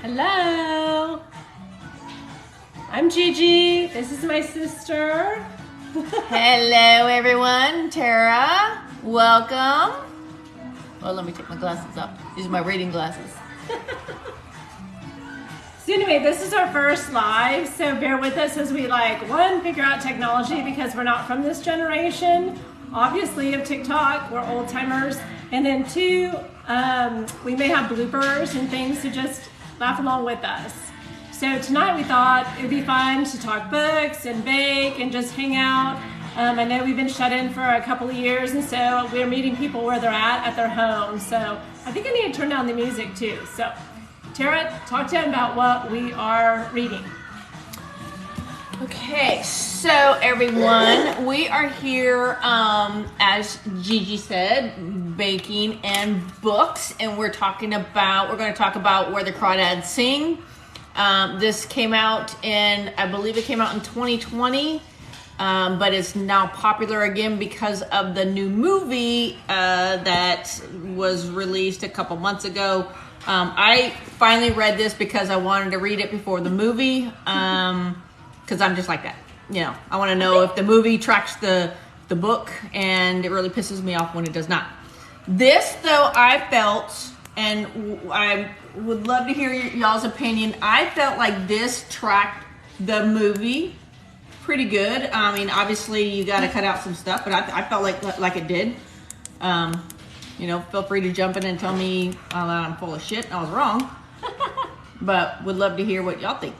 Hello, I'm Gigi. This is my sister. Hello everyone, Tara. Welcome. Well, let me take my glasses off. These are my reading glasses. So anyway, this is our first live, so bear with us as we one, figure out technology because we're not from this generation, obviously, of TikTok. We're old timers. And then two, we may have bloopers and things, so just laugh along with us. So tonight we thought it would be fun to talk books and bake and just hang out. I know we've been shut in for a couple of years, and so we're meeting people where they're at their home. So I think I need to turn down the music too. So Tara, talk to them about what we are reading. Okay, so everyone, we are here, as Gigi said, baking and books, and we're going to talk about Where the Crawdads Sing. This came out I believe it came out in 2020, but it's now popular again because of the new movie that was released a couple months ago. I finally read this because I wanted to read it before the movie, because I'm just like that. You know, I want to know if the movie tracks the book, and it really pisses me off when it does not. This, though, I felt, and I would love to hear y'all's opinion, I felt like this tracked the movie pretty good. I mean, obviously, you got to cut out some stuff, but I felt like it did. You know, feel free to jump in and tell me that I'm full of shit and I was wrong. But would love to hear what y'all think.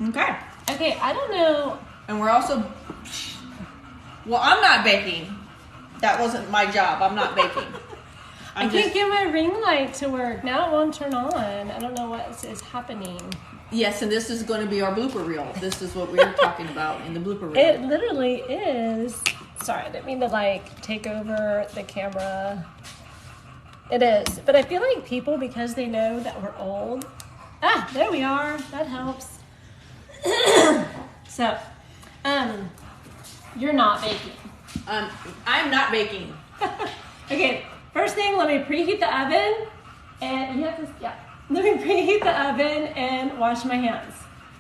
Okay. Okay, I don't know. And we're also, well, I'm not baking. That wasn't my job. I'm not baking. I can't get my ring light to work. Now it won't turn on. I don't know what is happening. Yes, and this is going to be our blooper reel. This is what we were talking about in the blooper reel. It literally is. Sorry, I didn't mean to take over the camera. It is. But I feel like people, because they know that we're old. Ah, there we are. That helps. So, you're not baking. I'm not baking. Okay, first thing, let me preheat the oven. And you have to, let me preheat the oven and wash my hands.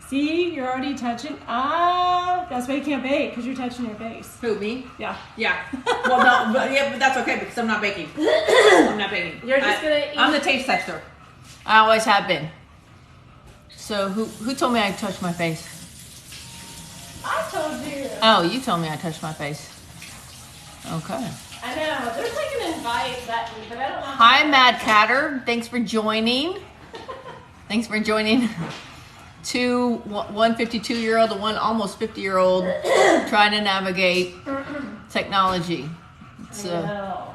See, you're already touching. That's why you can't bake, because you're touching your face. Who, me? Yeah. Yeah. Well, no, but that's okay because I'm not baking. I'm not baking. You're just going to eat. I'm the taste tester. I always have been. So who told me I touched my face? I told you. Oh, you told me I touched my face. Okay. I know. There's an invite button, but I don't know. Hi, Mad Catter. Thanks for joining. Thanks for joining. One 52-year-old and one almost 50-year-old trying to navigate technology. So,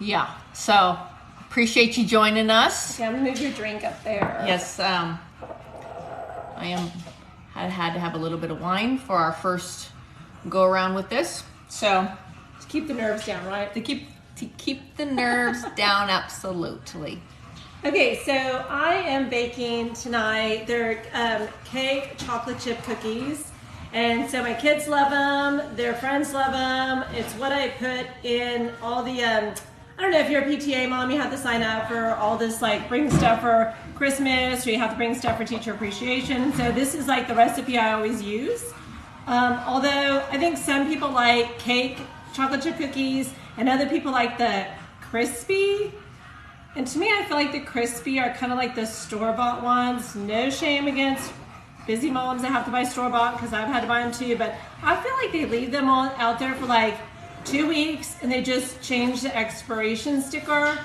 yeah. So, appreciate you joining us. Okay, I'm gonna move your drink up there. Yes. I had to have a little bit of wine for our first go around with this. So, to keep the nerves down, right? To keep the nerves down, absolutely. Okay, so I am baking tonight. They're cake chocolate chip cookies. And so my kids love them. Their friends love them. It's what I put in all the, I don't know if you're a PTA mom, you have to sign up for all this, bring stuff for Christmas, or you have to bring stuff for teacher appreciation. So this is the recipe I always use. Although I think some people like cake chocolate chip cookies and other people like the crispy. And to me, I feel like the crispy are kind of like the store-bought ones. No shame against busy moms that have to buy store-bought, because I've had to buy them too. But I feel like they leave them all out there for 2 weeks, and they just change the expiration sticker.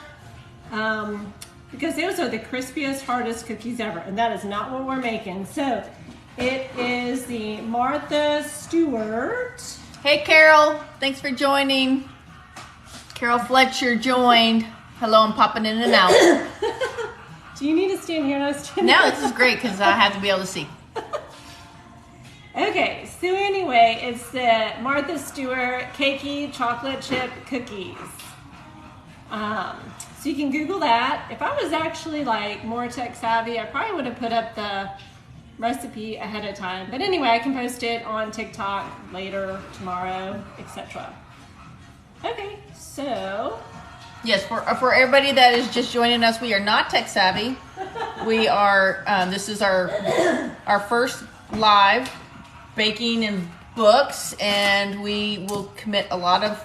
Because those are the crispiest, hardest cookies ever. And that is not what we're making. So it is the Martha Stewart. Hey, Carol. Thanks for joining. Carol Fletcher joined. Hello, I'm popping in and out. Do you need to stand here and I stand No, this is great because I have to be able to see. Okay, so anyway, it's the Martha Stewart Cakey chocolate chip cookies. So you can Google that. If I was actually more tech savvy, I probably would have put up the recipe ahead of time. But anyway, I can post it on TikTok later, tomorrow, etc. Okay, so Yes, for everybody that is just joining us, we are not tech savvy. We are. This is our first live baking and books, and we will commit a lot of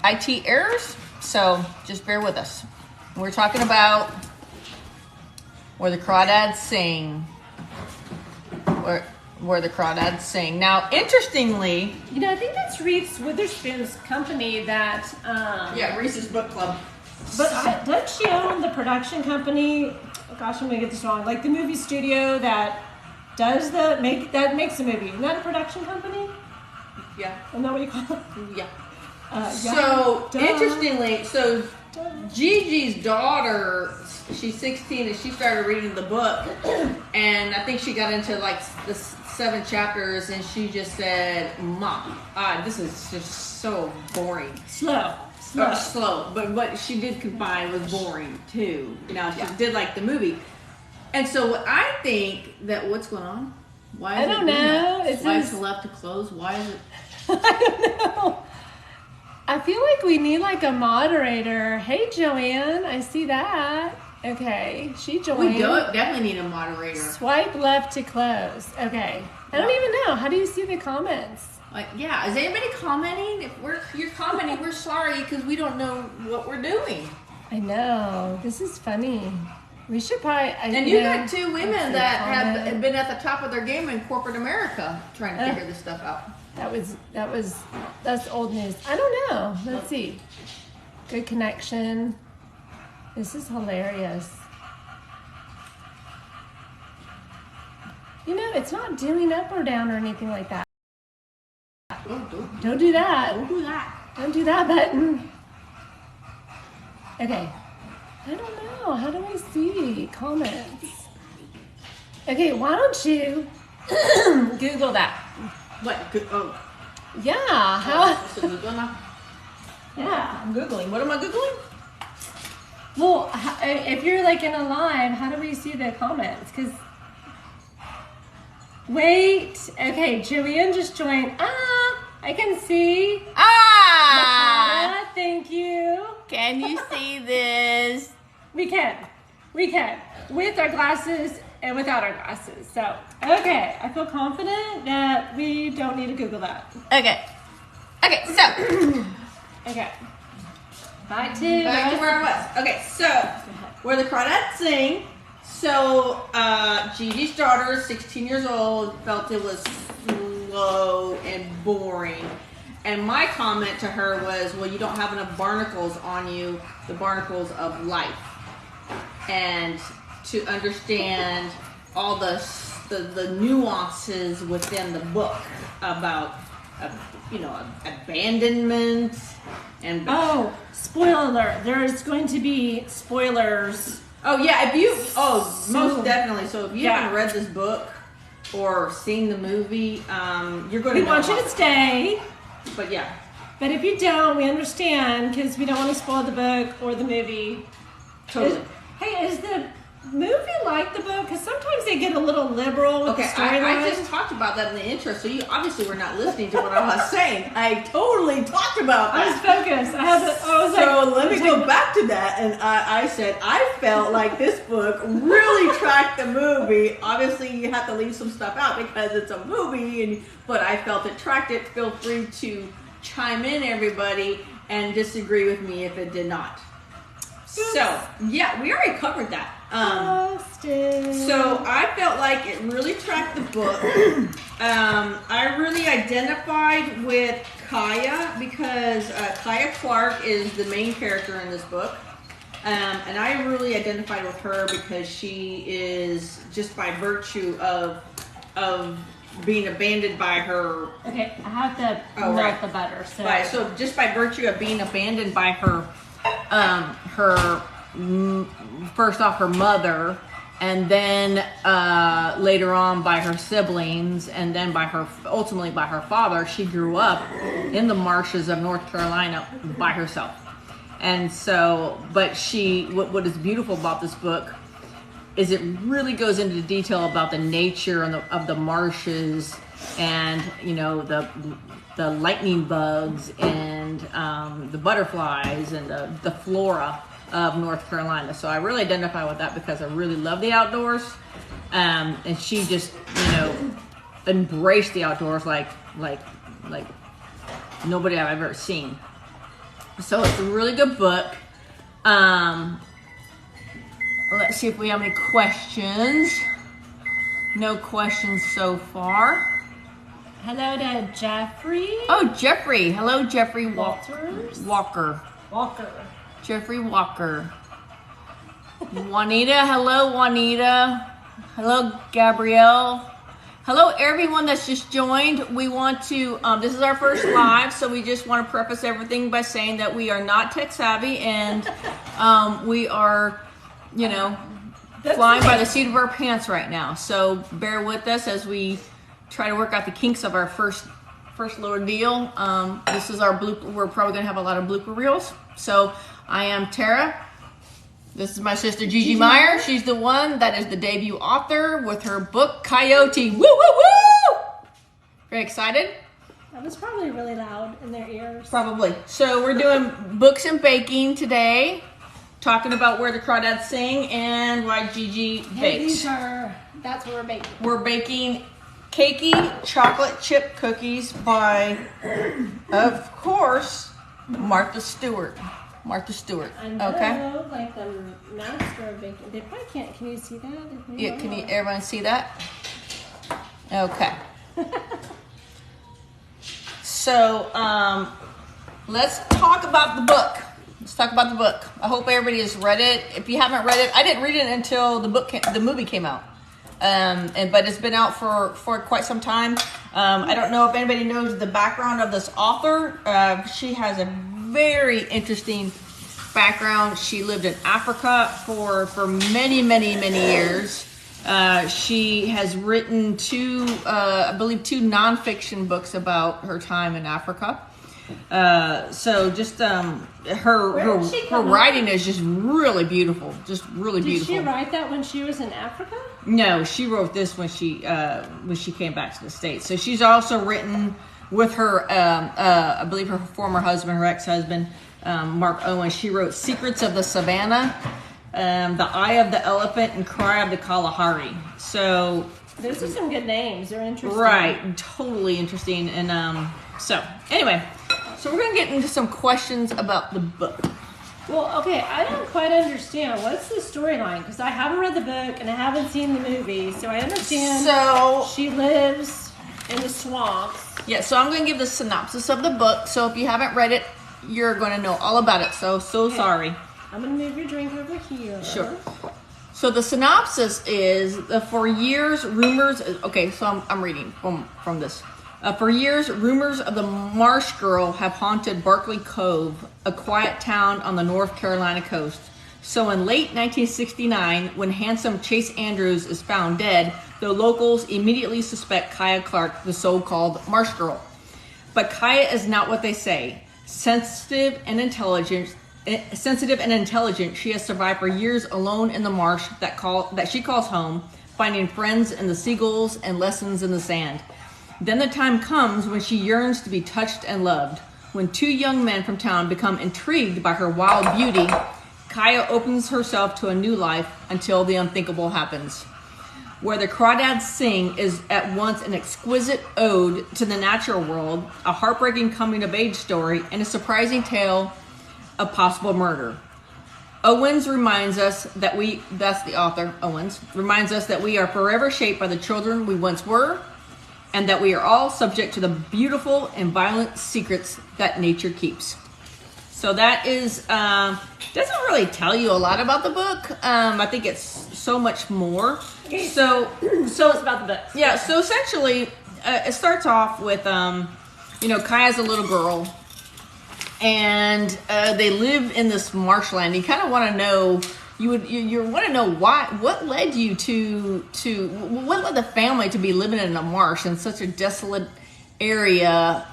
IT errors. So just bear with us. We're talking about where the Crawdads Sing. Where the Crawdads Sing. Now, interestingly, I think that's Reese Witherspoon's company that. Yeah, Reese's Book Club. But doesn't she own the production company? Oh gosh, I'm gonna get this wrong. Like the movie studio that does that makes the movie. Isn't that a production company? Yeah. Isn't that what you call it? Yeah. Yeah. Interestingly, Gigi's daughter, she's 16 and she started reading the book, and I think she got into like the 7 chapters, and she just said, "Mom, this is just so boring." Slow. But what she did combine was boring too. Now she did like the movie, and so I think that what's going on? Why is I don't know. Why is it left to close? Why is it? I don't know. I feel like we need like a moderator. Hey, Joanne, I see that. Okay, she joined. We definitely need a moderator. Swipe left to close. Okay. I don't even know. How do you see the comments? Is anybody commenting? If you're commenting, we're sorry because we don't know what we're doing. I know. This is funny. We should probably. And you got 2 women that have been at the top of their game in corporate America trying to figure this stuff out. That's old news. I don't know. Let's see. Good connection. This is hilarious. It's not doing up or down or anything like that. Don't do that. Don't do that. Don't do that button. Okay. I don't know. How do I see comments? Okay, why don't you Google that? What? Oh. Yeah. How? Google now? Yeah. I'm Googling. What am I Googling? Well, if you're like in a live, how do we see the comments? Wait. Okay, Joanne just joined. I can see. Makana, thank you. Can you see this? We can. With our glasses and without our glasses. So, okay. I feel confident that we don't need to Google that. Okay, so. Okay. Back to where I was. Okay, so where the Crawdads Sing. So Gigi's daughter, 16 years old, felt it was slow and boring. And my comment to her was, well, you don't have enough barnacles on you, the barnacles of life. And to understand all the nuances within the book about abandonment and spoiler alert, there's going to be spoilers. Oh yeah, most definitely. So if you haven't read this book or seen the movie, you're going to. We want you to stay. But yeah. But if you don't, we understand because we don't want to spoil the book or the movie. Totally. Is the movie like the book? Because sometimes they get a little liberal with the storyline. I just talked about that in the intro, so you obviously were not listening to what I was saying. I totally talked about that. I was focused. Let me go back to that. And I said, I felt like this book really tracked the movie. Obviously, you have to leave some stuff out because it's a movie, but I felt it tracked it. Feel free to chime in, everybody, and disagree with me if it did not. So, yeah, we already covered that. So I felt like it really tracked the book. I really identified with Kaya because Kaya Clark is the main character in this book. And I really identified with her because she is, just by virtue of being abandoned by her. Okay, I have to melt the butter. So. Right, so just by virtue of being abandoned by her first off her mother, and then later on by her siblings, and then ultimately by her father, she grew up in the marshes of North Carolina by herself. And so, but what is beautiful about this book is it really goes into detail about the nature of the marshes, and the lightning bugs and the butterflies and the flora of North Carolina. So I really identify with that because I really love the outdoors. And she just, embraced the outdoors like nobody I've ever seen. So it's a really good book. Let's see if we have any questions. No questions so far. Hello to Jeffrey. Oh, Jeffrey. Hello, Jeffrey Walters? Walker. Walker. Jeffrey Walker. Juanita. Hello, Juanita. Hello, Gabrielle. Hello, everyone that's just joined. We want to, this is our first live, so we just want to preface everything by saying that we are not tech savvy and we are, flying by the seat of our pants right now. So bear with us as we try to work out the kinks of our first little deal. This is our blooper. We're probably going to have a lot of blooper reels. So I am Tara. This is my sister GiGi Meier. She's the one that is the debut author with her book Coyote. Woo, woo, woo! Very excited? That was probably really loud in their ears. Probably. So we're doing books and baking today, talking about where the Crawdads sing and why GiGi bakes. That's what we're baking. We're baking Cakey chocolate chip cookies by, of course, Martha Stewart. Martha Stewart. I know, okay. Like the master of baking. They probably can't. Can you see that? Yeah. Can everyone see that? Okay. So let's talk about the book. Let's talk about the book. I hope everybody has read it. If you haven't read it, I didn't read it until the movie came out. But it's been out for quite some time. I don't know if anybody knows the background of this author. She has a very interesting background. She lived in Africa for many years. She has written two nonfiction books about her time in Africa. So just her writing is just really beautiful. Just really beautiful. Did she write that when she was in Africa? No, she wrote this when she came back to the States. So she's also written with her, I believe her former husband, her ex-husband, Mark Owen. She wrote Secrets of the Savannah, The Eye of the Elephant, and Cry of the Kalahari. So those are some good names. They're interesting. Right, totally interesting. And so anyway, so we're gonna get into some questions about the book. Well, okay, I don't quite understand. What's the storyline? Because I haven't read the book and I haven't seen the movie, so I understand. So she lives in the swamps. Yeah, so I'm going to give the synopsis of the book. So if you haven't read it, you're going to know all about it. So okay. Sorry. I'm going to move your drink over here. Sure. So the synopsis is, for years, rumors... Okay, so I'm reading from this. For years, rumors of the Marsh Girl have haunted Barkley Cove, a quiet town on the North Carolina coast. So in late 1969, when handsome Chase Andrews is found dead, the locals immediately suspect Kaya Clark, the so-called Marsh Girl. But Kaya is not what they say. Sensitive and intelligent, she has survived for years alone in the marsh that she calls home, finding friends in the seagulls and lessons in the sand. Then the time comes when she yearns to be touched and loved. When two young men from town become intrigued by her wild beauty, Kaya opens herself to a new life until the unthinkable happens. Where the Crawdads Sing is at once an exquisite ode to the natural world, a heartbreaking coming-of-age story, and a surprising tale of possible murder. Owens reminds us that that's the author, Owens, reminds us that we are forever shaped by the children we once were, and that we are all subject to the beautiful and violent secrets that nature keeps. So that is, doesn't really tell you a lot about the book. I think it's so much more. Okay. So it's about the book. Yeah, so essentially, it starts off with, Kaya's a little girl, and they live in this marshland. You kind of want to know, you want to know what led you what led the family to be living in a marsh in such a desolate area.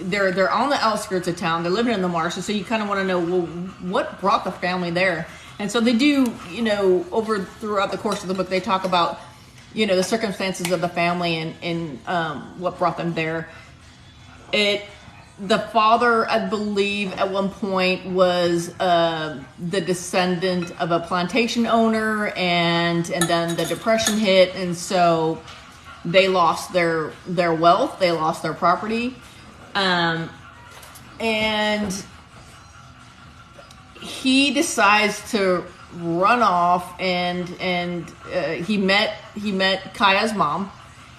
They're on the outskirts of town. They're living in the marsh, and so you kind of want to know, well, what brought the family there? And so they do, throughout the course of the book, they talk about, the circumstances of the family and what brought them there. the father, I believe, at one point was the descendant of a plantation owner, and then the Depression hit, and so they lost their wealth, they lost their property, and he decides to run off, and he met Kaya's mom,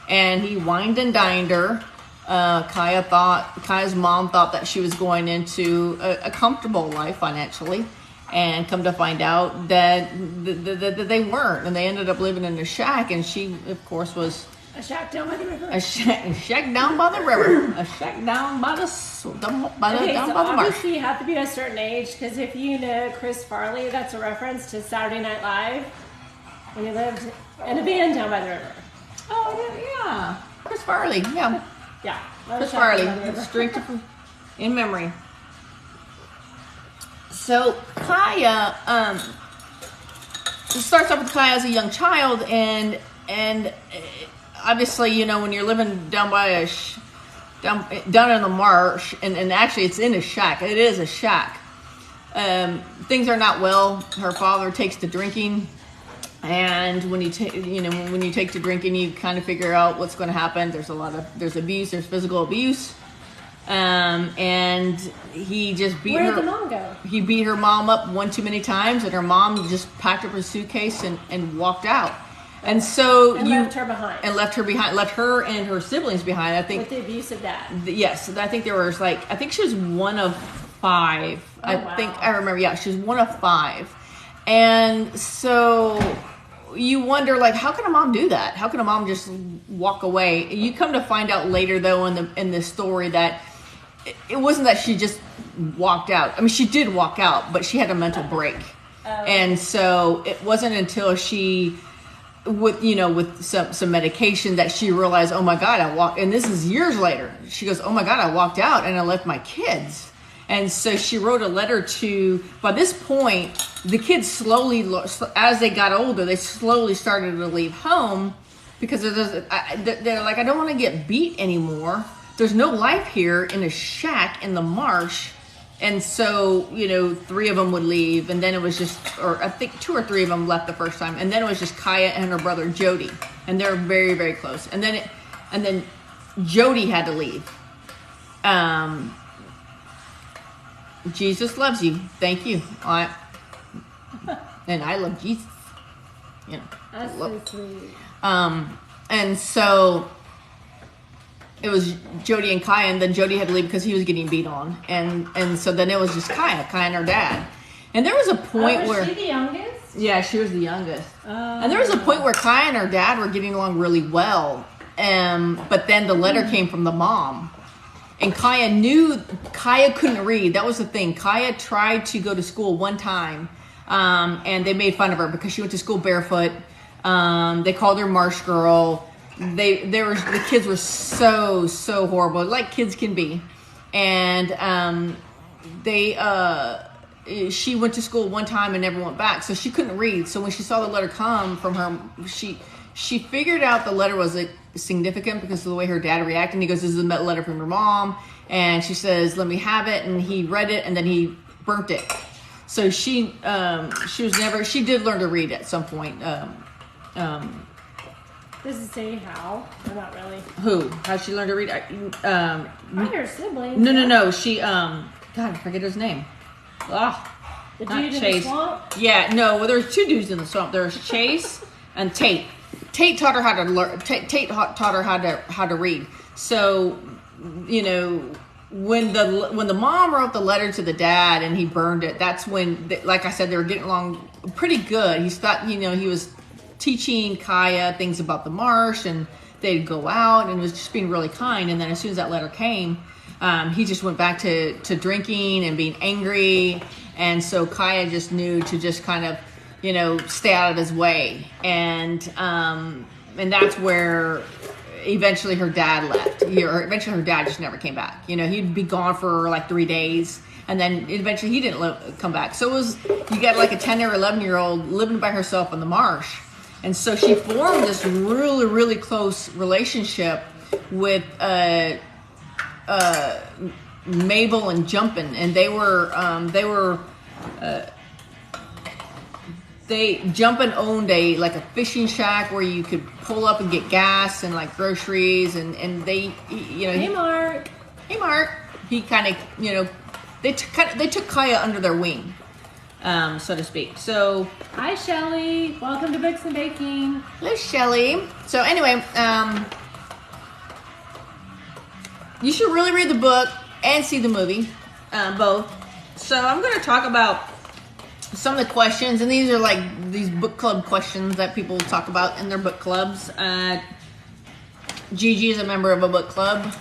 and he wined and dined her. Kaya's mom thought that she was going into a comfortable life financially, and come to find out that they weren't, and they ended up living in a shack, and she, of course, was a shack down by the river. A shack down by the river. A shack down by the marsh. Obviously you have to be a certain age, because if you know Chris Farley, that's a reference to Saturday Night Live when he lived in a van down by the river. Oh yeah, Chris Farley. Yeah. Yeah. Chris Farley. Straight in memory. So Kaya, it starts off with Kaya as a young child, and obviously, you know, when you're living down by down in the marsh, and actually it's in a shack. It is a shack. Things are not well. Her father takes to drinking, and when you take to drinking, you kind of figure out what's going to happen. There's abuse. There's physical abuse. And he just beat her. Where did the mom go? He beat her mom up one too many times, and her mom just packed up her suitcase and walked out. And so left her behind. Left her and her siblings behind. I think with the abuse of dad. Yes, I think there was I think she was one of 5. Wow. Think I remember. Yeah, she was one of 5, and so you wonder, like, how can a mom do that? How can a mom just walk away? You come to find out later, though, in the story, that it wasn't that she just walked out. I mean, she did walk out, but she had a mental break, and so it wasn't until she, with some medication, that she realized, oh my God, I walked. And this is years later. She goes, oh my God, I walked out and I left my kids. And so she wrote a letter to. By this point, the kids slowly, as they got older, they slowly started to leave home, because they're like, I don't want to get beat anymore. There's no life here in a shack in the marsh. And so, 3 of them would leave, and then it was just, or I think 2 or 3 of them left the first time, and then it was just Kaya and her brother Jody, and they're very, very close. And then Jody had to leave. Jesus loves you. Thank you. And I love Jesus. That's so sweet. And so it was Jody and Kaya, and then Jody had to leave because he was getting beat on, and so then it was just Kaya and her dad. And there was a point where she the youngest? Yeah, she was the youngest. And there was a point where Kaya and her dad were getting along really well, but then the letter came from the mom. And Kaya couldn't read. That was the thing. Kaya tried to go to school one time, and they made fun of her because she went to school barefoot. They called her Marsh Girl. The kids were so horrible, like kids can be. And she went to school one time and never went back, so she couldn't read. So when she saw the letter come from her, she figured out the letter was significant because of the way her dad reacted. And he goes, this is a letter from your mom. And she says, let me have it. And he read it, and then he burnt it. So she did learn to read at some point. Does it say how? Or not really? Who? How she learned to read? Probably her siblings. No. She, God, I forget his name. The dude in the swamp? Yeah, no. Well, there's 2 dudes in the swamp. There's Chase and Tate. Tate taught her how to learn. Tate taught her how to read. So, when the mom wrote the letter to the dad and he burned it, that's when, like I said, they were getting along pretty good. He thought, he was teaching Kaya things about the marsh, and they'd go out, and was just being really kind. And then as soon as that letter came, he just went back to drinking and being angry. And so Kaya just knew to just kind of, stay out of his way. And that's where eventually her dad left. Eventually her dad just never came back. He'd be gone for like 3 days, and then eventually he didn't come back. So you got like a 10 or 11-year-old living by herself in the marsh. And so she formed this really, really close relationship with Mabel and Jumpin', and Jumpin' owned a fishing shack where you could pull up and get gas and like groceries, and they, you know. Hey, Mark. Hey, Mark. He kind of, they took Kaya under their wing, so to speak. So. Hi, Shelly. Welcome to Books and Baking. Hello, Shelly. So anyway, you should really read the book and see the movie, both. So I'm going to talk about some of the questions, and these are like these book club questions that people talk about in their book clubs. Gigi is a member of a book club.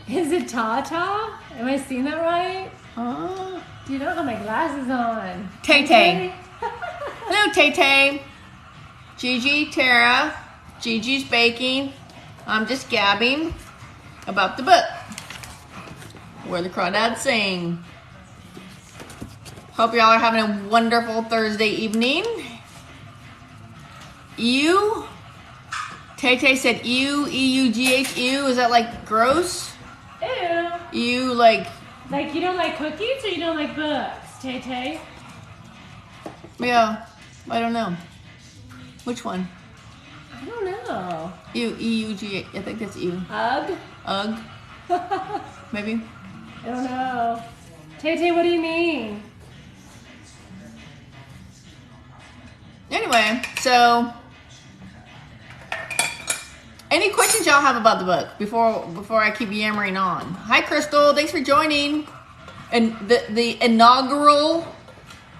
Is it Tata? Am I seeing that right? Do you not have my glasses on? Tay-Tay. Hello, Tay-Tay. Gigi, Tara. Gigi's baking. I'm just gabbing about the book. Where the Crawdads Sing. Hope y'all are having a wonderful Thursday evening. Tay-Tay said ew, E-U-G-H, ew. Is that like gross? Ew. You like... Like you don't like cookies or you don't like books, Tay-Tay? Yeah, I don't know. Which one? I don't know. Ew, E-U-G-H, I think that's ew. Ugh? Ugh? Maybe? I don't know. Tay-Tay, what do you mean? Anyway, so any questions y'all have about the book before I keep yammering on? Hi, Crystal. Thanks for joining. And the inaugural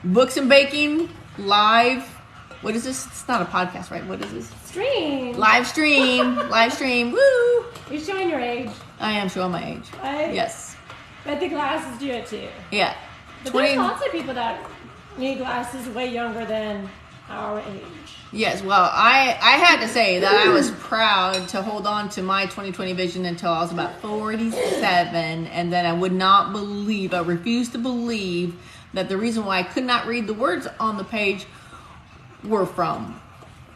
Books and Baking live. What is this? It's not a podcast, right? What is this? Stream. Live stream. Live stream. Woo! You're showing your age. I am showing my age. Right? Yes. But the glasses do it too. Yeah. But there's lots of people that need glasses way younger than our age. Yes, well, I had to say that I was proud to hold on to my 2020 vision until I was about 47, and then I refused to believe that the reason why I could not read the words on the page were from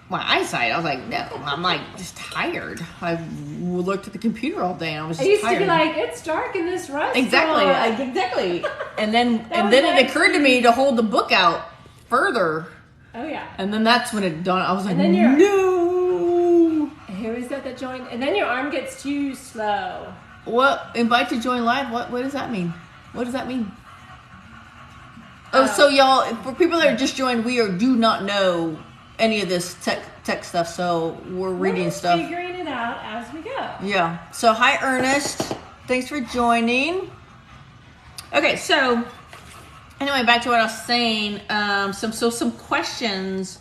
my eyesight. I was like, no, I'm like just tired. I looked at the computer all day and I was just tired. I used to be like, it's dark in this restaurant. Exactly. And then it occurred to me to hold the book out further. Oh, yeah. And then that's when it dawned. I was like, no. Who is that joined? And then your arm gets too slow. What? Invite to join live? What does that mean? What does that mean? So y'all, for people that are just joined, do not know any of this tech stuff, so we're reading stuff. We're figuring it out as we go. Yeah. So hi, Ernest. Thanks for joining. Okay, so anyway, back to what I was saying. Some questions.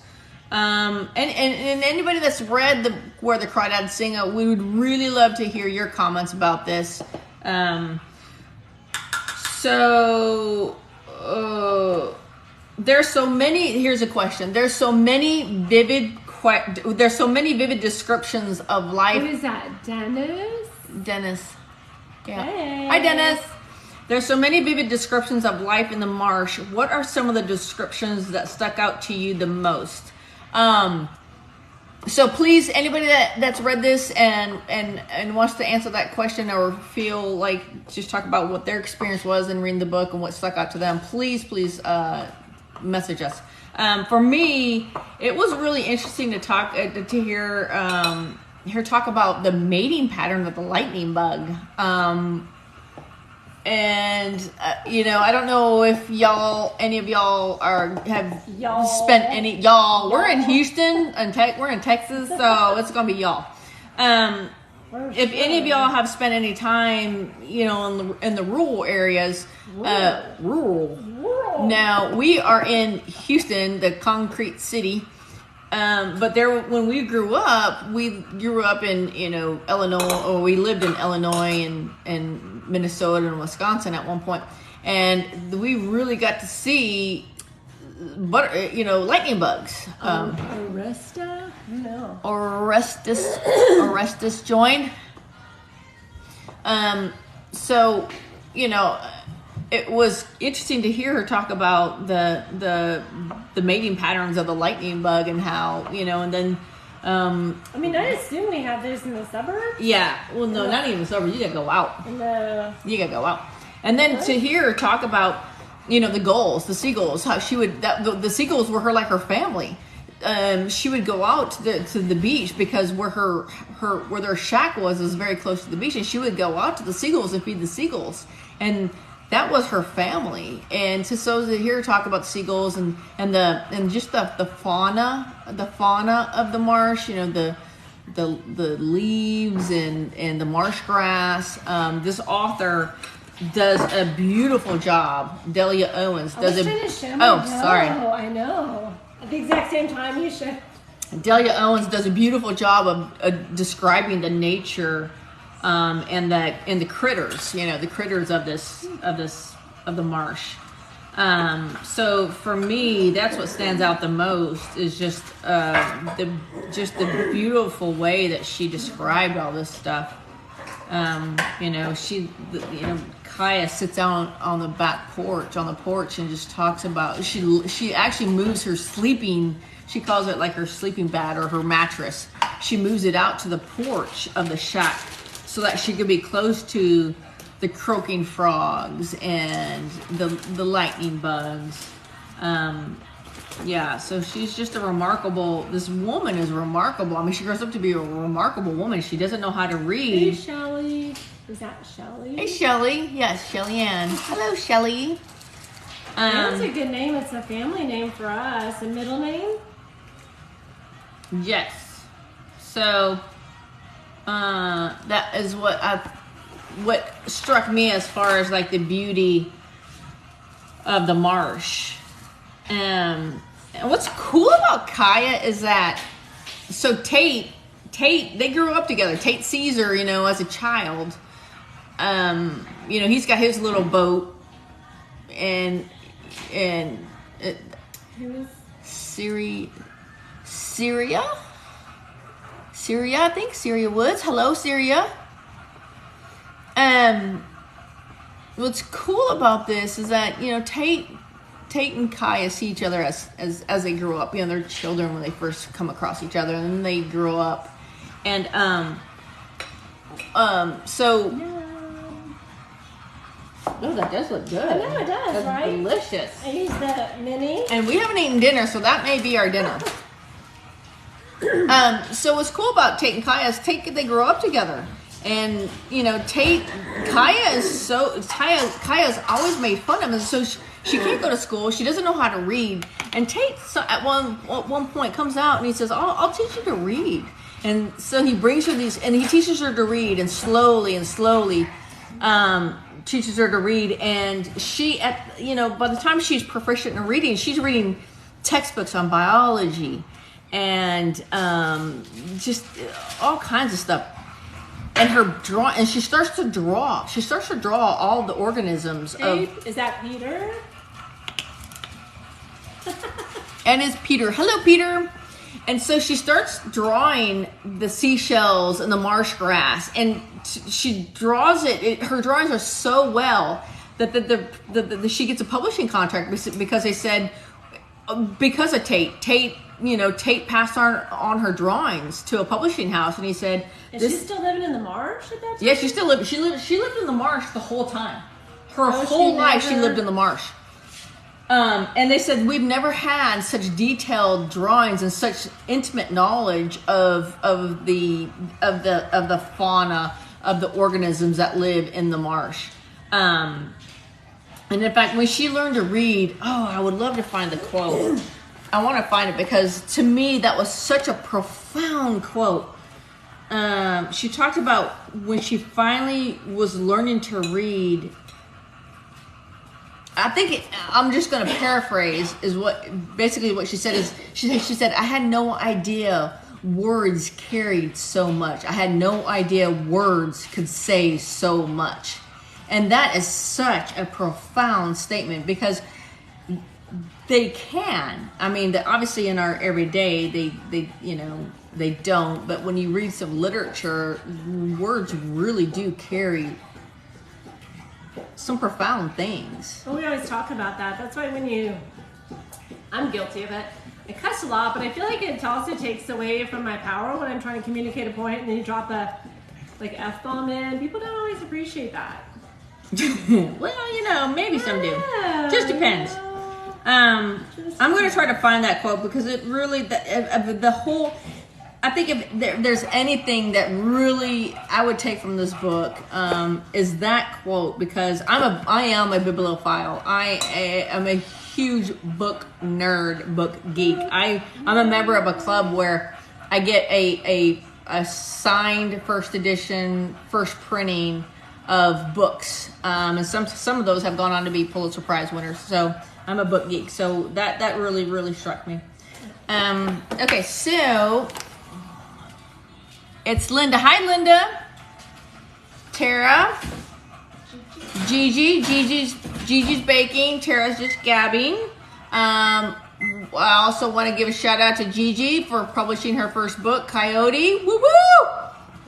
And anybody that's read where the Crawdads Sing, we would really love to hear your comments about this. There's so many. Here's a question. There's so many vivid descriptions of life. Who is that? Dennis. Yeah. Hey. Hi, Dennis. There's so many vivid descriptions of life in the marsh. What are some of the descriptions that stuck out to you the most? So please, anybody that's read this and wants to answer that question or feel like just talk about what their experience was in reading the book and what stuck out to them, please message us. For me, it was really interesting to hear her talk about the mating pattern of the lightning bug. I don't know if any of y'all spent any, we're in Houston and we're in Texas, so it's going to be y'all. If any of y'all have spent any time, in the rural areas, rural. Now we are in Houston, the concrete city. But when we grew up in, Illinois, or we lived in Illinois and Minnesota and Wisconsin at one point. And we really got to see, lightning bugs. Arresta? No. Orestes joined. It was interesting to hear her talk about the mating patterns of the lightning bug and how, and then... I assume we have those in the suburbs. Yeah. Well, no, not even the suburbs. You gotta go out. No. You gotta go out. And then to hear her talk about, you know, the gulls, the seagulls, how she would, the seagulls were like her family. She would go out to the beach because where where their shack was very close to the beach, and she would go out to the seagulls and feed the seagulls, and that was her family. And so to hear her talk about seagulls and just the fauna of the marsh, you know, the leaves and the marsh grass. This author does a beautiful job. Delia Owens does sorry. Oh, I know. At the exact same time you should. Delia Owens does a beautiful job of describing the nature and the critters, you know, the critters of the marsh. So for me, that's what stands out the most is just the beautiful way that she described all this stuff. You know, Kaya sits down on the back porch, and just talks about, she actually moves her sleeping, she calls it like her sleeping bag or her mattress. She moves it out to the porch of the shack so that she could be close to the croaking frogs and the lightning bugs. Yeah, so she's just this woman is remarkable. I mean, she grows up to be a remarkable woman. She doesn't know how to read. Hey, Shelly. Is that Shelly? Hey, Shelly. Yes, Shelly Ann. Hello, Shelly. That's a good name. It's a family name for us. A middle name? Yes. So, that is what struck me as far as like the beauty of the marsh. And what's cool about Kaya is that, so Tate, they grew up together. Tate sees her, you know, as a child. You know, he's got his little boat, and Syria, I think Syria Woods. Hello, Syria. What's cool about this is that, you know, Tate and Kaya see each other as they grew up. You know, they're children when they first come across each other, and then they grow up. And so oh, that does look good. I know it does. That's right? Delicious. I used the mini. And we haven't eaten dinner, so that may be our dinner. So what's cool about Tate and Kaya is they grow up together. And, you know, Kaya's always made fun of him. So she can't go to school. She doesn't know how to read. And Tate at one point comes out and he says, I'll teach you to read. And so he brings her and he teaches her to read, and slowly teaches her to read. And she, by the time she's proficient in reading, she's reading textbooks on biology and just all kinds of stuff. And she starts to draw. She starts to draw all the organisms Is that Peter? And it's Peter. Hello, Peter. And so she starts drawing the seashells and the marsh grass, and she draws it. Her drawings are so well that she gets a publishing contract because they said, because of Tate, Tate passed on her drawings to a publishing house, and he said, "Is she still living in the marsh at that time?" Yeah, she still lived. She lived in the marsh the whole time. Her whole life, she lived in the marsh. And they said, we've never had such detailed drawings and such intimate knowledge of the fauna, of the organisms that live in the marsh. And in fact, when she learned to read, I would love to find the quote. I want to find it because to me that was such a profound quote. She talked about when she finally was learning to read. I think I'm just going to paraphrase is what she said is she said, I had no idea words carried so much. I had no idea words could say so much. And that is such a profound statement because they can. I mean, obviously in our everyday, they don't. But when you read some literature, words really do carry some profound things. Well, we always talk about that. That's why I'm guilty of it. I cuss a lot, but I feel like it also takes away from my power when I'm trying to communicate a point and then you drop a F-bomb in. People don't always appreciate that. Well, you know, maybe some do. Just depends. I'm going to try to find that quote because it really, the whole, I think if there's anything that really I would take from this book, is that quote, because I am a bibliophile. I am a huge book nerd, book geek. I'm a member of a club where I get a signed first edition, first printing of books, and some of those have gone on to be Pulitzer Prize winners. So I'm a book geek. So that really struck me. Okay, so it's Linda. Hi, Linda. Tara. Gigi's baking. Tara's just gabbing. I also want to give a shout out to Gigi for publishing her first book, Coyote. Woo woo!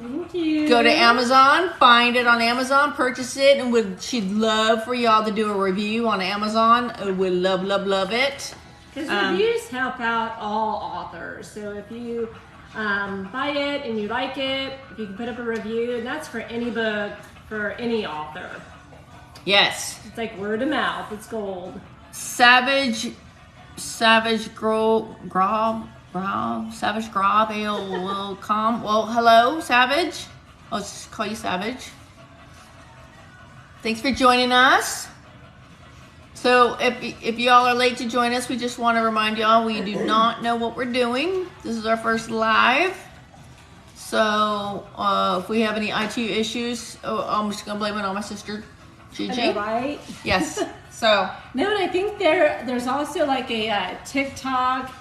Thank you. Go to Amazon, find it on Amazon, purchase it, and she'd love for y'all to do a review on Amazon. We'd love it. Because reviews help out all authors. So if you buy it and you like it, if you can put up a review, and that's for any book, for any author. Yes. It's like word of mouth. It's gold. Savage Grob, will come. Well, hello, Savage. I'll just call you Savage. Thanks for joining us. So if y'all are late to join us, we just want to remind y'all we do not know what we're doing. This is our first live. So if we have any IT issues, I'm just going to blame it on my sister, Gigi. I know, right? Yes. So no, and I think there's also like a TikTok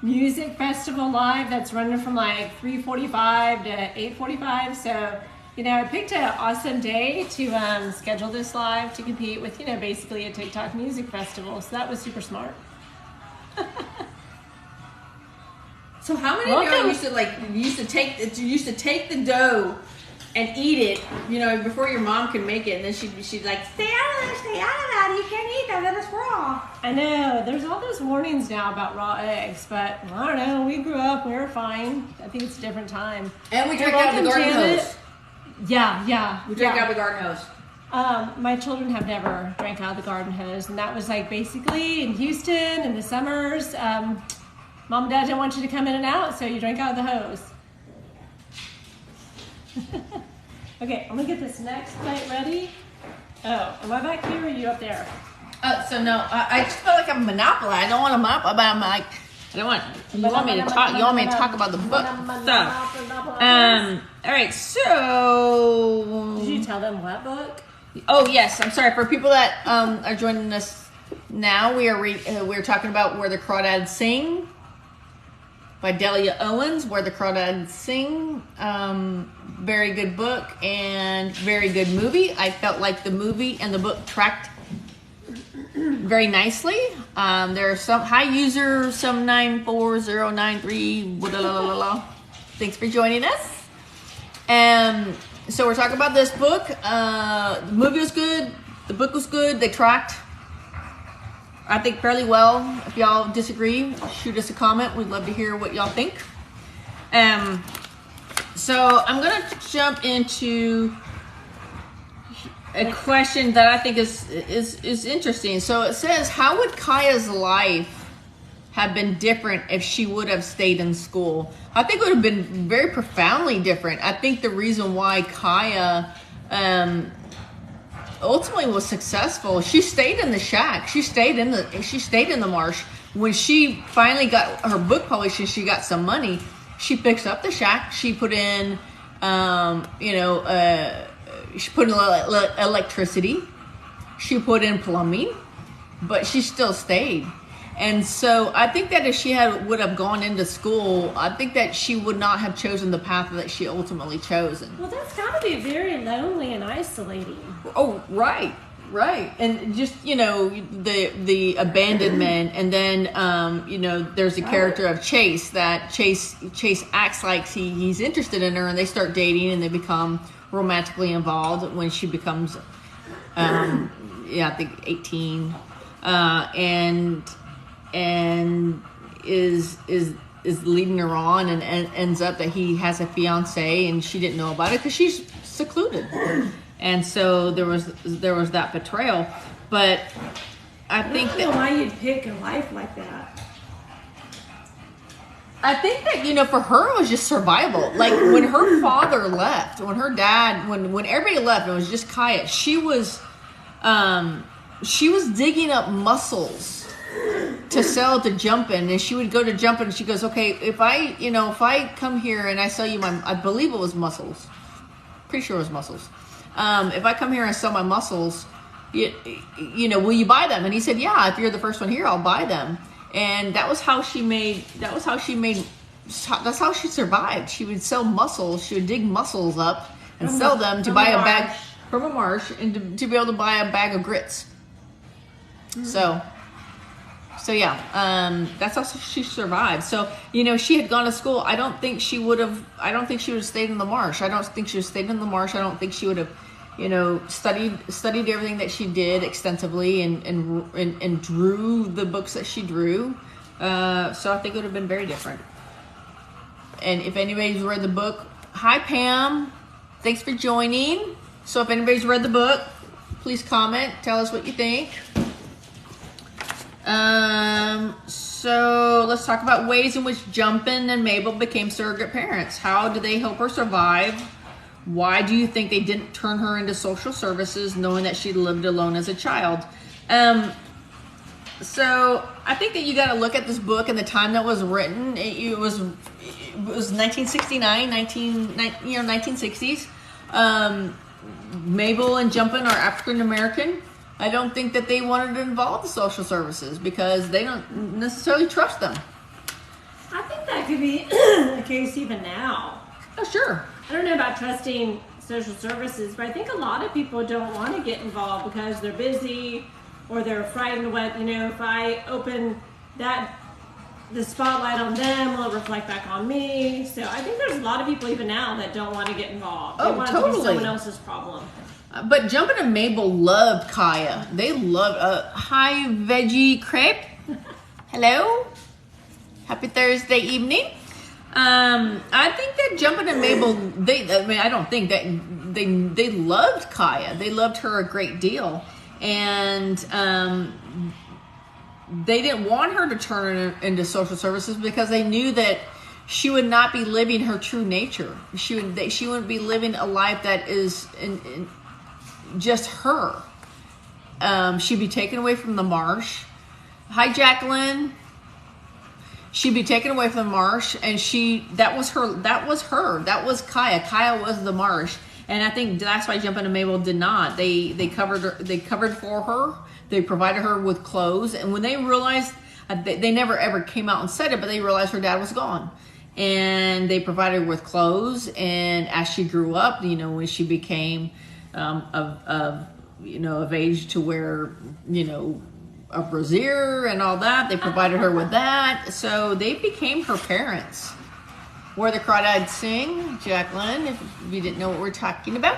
music festival live that's running from like 3:45 to 8:45. So, you know, I picked an awesome day to schedule this live to compete with, you know, basically a TikTok music festival. So that was super smart. So how many of y'all used to take the dough and eat it, you know, before your mom could make it, and then she'd like, stay out of that, you can't eat that it's raw. I know, there's all those warnings now about raw eggs, but I don't know, we grew up, we were fine. I think it's a different time. And we drank out of the garden hose. Yeah. We drank out of the garden hose. My children have never drank out of the garden hose, and that was like basically in Houston in the summers, Mom and Dad didn't want you to come in and out, so you drank out of the hose. Okay, I'm gonna get this next plate ready. Oh, am I back here or are you up there? So no, I just feel like I'm monopolized. I don't want to monopolize, but I'm like, I don't want. You want me to talk? You want me to talk about the book stuff? All right. So. Did you tell them what book? Oh yes, I'm sorry for people that are joining us now. We're talking about Where the Crawdads Sing by Delia Owens. Where the Crawdads Sing. Very good book and very good movie. I felt like the movie and the book tracked very nicely. There are some high user, some 94093. Thanks for joining us. So we're talking about this book. The movie was good. The book was good. They tracked, I think, fairly well. If y'all disagree, shoot us a comment. We'd love to hear what y'all think. So I'm going to jump into a question that I think is interesting. So it says, how would Kaya's life have been different if she would have stayed in school? I think it would have been very profoundly different. I think the reason why Kaya ultimately was successful, she stayed in the shack. She stayed in the marsh. When she finally got her book published and she got some money, she fixed up the shack. She put in, she put in electricity. She put in plumbing, but she still stayed. And so I think that if she would have gone into school, I think that she would not have chosen the path that she ultimately chosen. Well, that's got to be very lonely and isolating. Oh, right. And just, the abandonment. And then, there's a character of Chase that Chase acts like he's interested in her, and they start dating and they become romantically involved when she becomes, I think 18, and is leading her on, and ends up that he has a fiance and she didn't know about it because she's secluded. and so there was that betrayal. But I think I don't know why you'd pick a life like that. I think that, for her it was just survival. Like when her father left, when her dad, when everybody left, it was just Kaya. She was digging up mussels to sell to Jumpin', and she would go to Jumpin', and she goes, okay, if I come here and I sell you I believe it was mussels. Pretty sure it was mussels. If I come here and sell my mussels, will you buy them? And he said, yeah, if you're the first one here, I'll buy them. And that's how she survived. She would sell mussels. She would dig mussels up and sell them to buy a bag from a marsh, and to be able to buy a bag of grits. Mm-hmm. So yeah, that's how she survived. So, she had gone to school. I don't think she would have stayed in the marsh. I don't think she would have stayed in the marsh. I don't think she would have, studied everything that she did extensively and drew the books that she drew. So I think it would have been very different. And if anybody's read the book, hi Pam, thanks for joining. So if anybody's read the book, please comment, tell us what you think. So let's talk about ways in which Jumpin' and Mabel became surrogate parents. How do they help her survive? Why do you think they didn't turn her into social services, knowing that she lived alone as a child? So I think that you got to look at this book and the time that was written. It was 1969, 1960s. Mabel and Jumpin' are African American. I don't think that they wanted to involve the social services because they don't necessarily trust them. I think that could be the case even now. Oh, sure. I don't know about trusting social services, but I think a lot of people don't want to get involved because they're busy or they're frightened what, if I open the spotlight on them, will it reflect back on me? So I think there's a lot of people even now that don't want to get involved. They want it to be someone else's problem. But Jumpin' and Mabel loved Kaya. They loved, hi Veggie Crepe. Hello. Happy Thursday evening. I think that Jumpin' and Mabel, I don't think that they loved Kaya. They loved her a great deal. And they didn't want her to turn her into social services because they knew that she would not be living her true nature. She wouldn't be living a life that is in just her. She'd be taken away from the marsh. Hi, Jacqueline. She'd be taken away from the marsh, and that was her. That was Kaya. Kaya was the marsh, and I think that's why Jumpin' and Mabel did not. They covered her. They covered for her. They provided her with clothes, and when they realized, they never ever came out and said it, but they realized her dad was gone, and they provided her with clothes. And as she grew up, when she became of age to wear, a brassiere and all that, they provided her with that. So they became her parents. Where the Crawdads Sing, Jacqueline, if you didn't know what we're talking about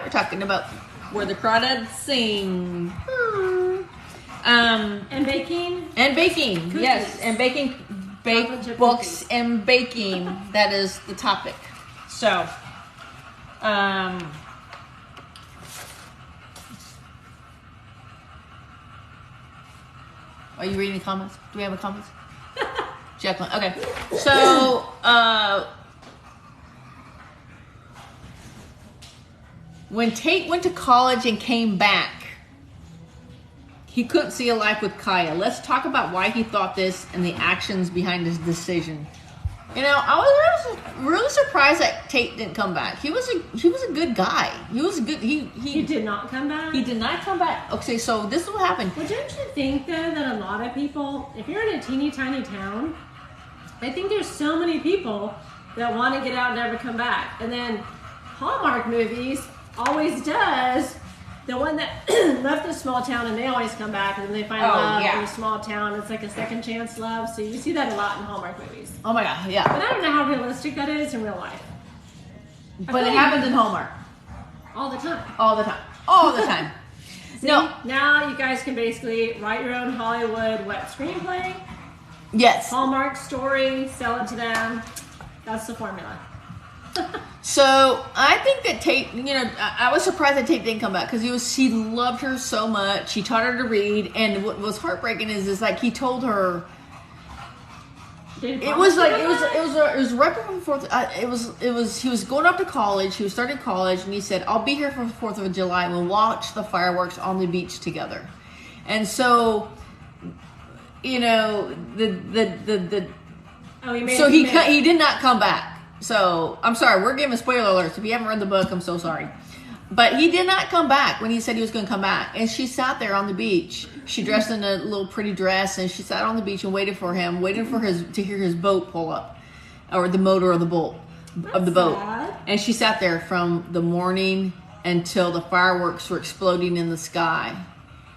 Where the Crawdads Sing. And baking. And baking, cookies. Yes. And baking, books cookies. And baking. That is the topic. So, are you reading the comments? Do we have a comments? Jacqueline, okay. So, when Tate went to college and came back, he couldn't see a life with Kaya. Let's talk about why he thought this and the actions behind his decision. I was really surprised that Tate didn't come back. He was a good guy. He was a good. He did not come back. He did not come back. Okay, so this is what happened. Well, don't you think though that a lot of people, if you're in a teeny tiny town, I think there's so many people that want to get out and never come back. And then Hallmark movies always does. The one that left a small town and they always come back and then they find love in a small town. It's like a second chance love. So you see that a lot in Hallmark movies. Oh my God, yeah. But I don't know how realistic that is in real life. But it happens in Hallmark. All the time. All the time. All the time. See, now you guys can basically write your own Hollywood web screenplay. Yes. Hallmark story, sell it to them. That's the formula. So I think that Tate, I was surprised that Tate didn't come back because he loved her so much. He taught her to read, and what was heartbreaking is like he told her. It was right before he was going off to college. He was starting college, and he said, "I'll be here for the 4th of July. We'll watch the fireworks on the beach together." And so, he did not come back. So I'm sorry, we're giving spoiler alerts. If you haven't read the book, I'm so sorry. But he did not come back when he said he was going to come back. And she sat there on the beach. She dressed in a little pretty dress, and she sat on the beach and waited for him, to hear his boat pull up, or the motor of the boat. Sad. And she sat there from the morning until the fireworks were exploding in the sky,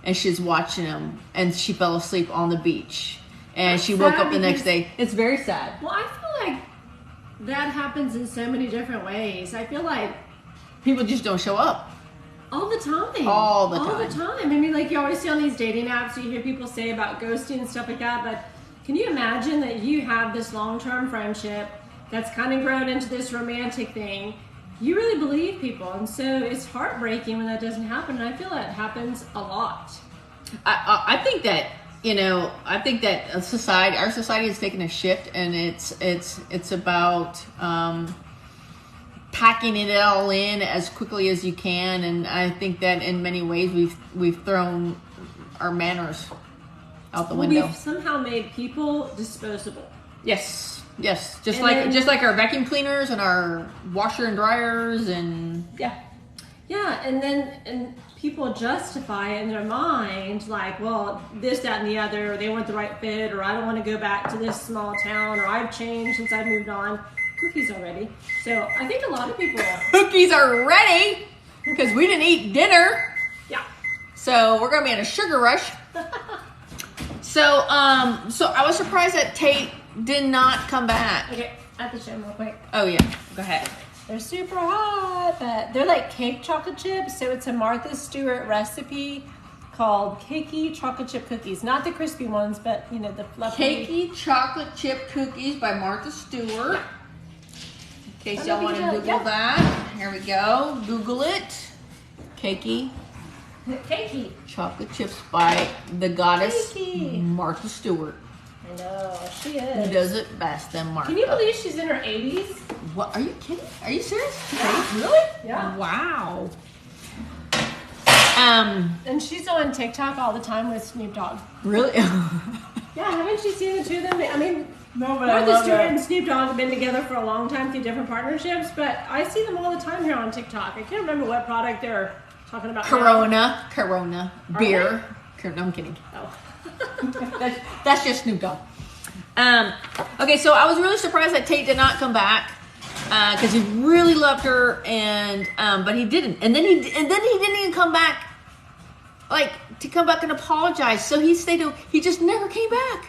and she's watching him. And she fell asleep on the beach, and she woke up the next day. It's very sad. Well, I feel like that happens in so many different ways. I feel like people just don't show up. All the time. All the time. I mean, like you always see on these dating apps, you hear people say about ghosting and stuff like that, but can you imagine that you have this long-term friendship that's kind of grown into this romantic thing? You really believe people, and so it's heartbreaking when that doesn't happen, and I feel that happens a lot. I think that, our society has taken a shift, and it's about packing it all in as quickly as you can, and I think that in many ways we've thrown our manners out the window. We've somehow made people disposable. Yes, just like our vacuum cleaners and our washer and dryers, and and people justify it in their mind, like, well, this, that, and the other, or they weren't the right fit, or I don't want to go back to this small town, or I've changed since I've moved on. Cookies already. So I think a lot of people cookies are ready because we didn't eat dinner. Yeah. So we're gonna be in a sugar rush. So I was surprised that Tate did not come back. Okay, I have to show them real quick. Oh yeah, go ahead. They're super hot, but they're like cake chocolate chips. So it's a Martha Stewart recipe called Cakey chocolate chip cookies. Not the crispy ones, but the fluffy. Cakey chocolate chip cookies by Martha Stewart. In case y'all want to Google that. Here we go. Google it. Cakey chocolate chips by the goddess Cakey. Martha Stewart. I know, she is. Who does it best than Martha? Can you believe she's in her 80s? What? Are you kidding? Are you serious? Yeah. Really? Yeah. Wow. And she's on TikTok all the time with Snoop Dogg. Really? Yeah, haven't you seen the two of them? I mean, no, but Martha Stewart and Snoop Dogg have been together for a long time through different partnerships, but I see them all the time here on TikTok. I can't remember what product they're talking about. Corona beer. No, I'm kidding. Oh. That's just Snoop Dogg. Okay, so I was really surprised that Tate did not come back because he really loved her, and but he didn't. And then he didn't even come back, like to come back and apologize. So he stayed. He just never came back.